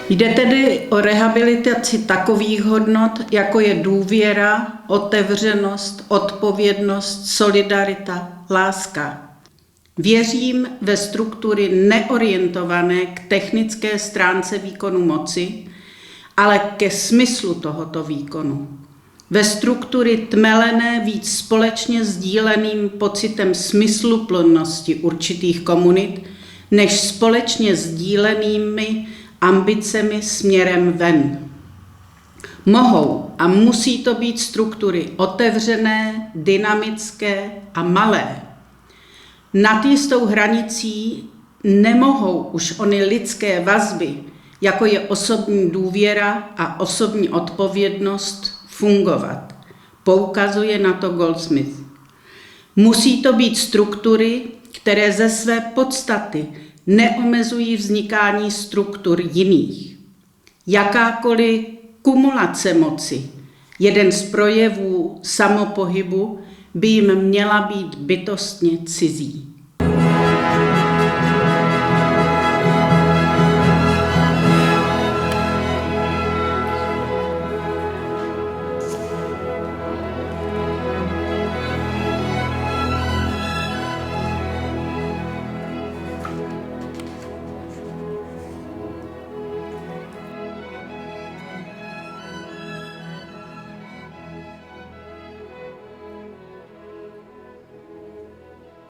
Jde tedy o rehabilitaci takových hodnot, jako je důvěra, otevřenost, odpovědnost, solidarita, láska. Věřím ve struktury neorientované k technické stránce výkonu moci, ale ke smyslu tohoto výkonu. Ve struktury tmelené víc společně sdíleným pocitem smysluplnosti určitých komunit, než společně sdílenými ambicemi směrem ven. Mohou a musí to být struktury otevřené, dynamické a malé. Nad jistou hranicí nemohou už ony lidské vazby, jako je osobní důvěra a osobní odpovědnost, fungovat. Poukazuje na to Goldsmith. Musí to být struktury, které ze své podstaty neomezují vznikání struktur jiných. Jakákoliv kumulace moci, jeden z projevů samopohybu, by jim měla být bytostně cizí.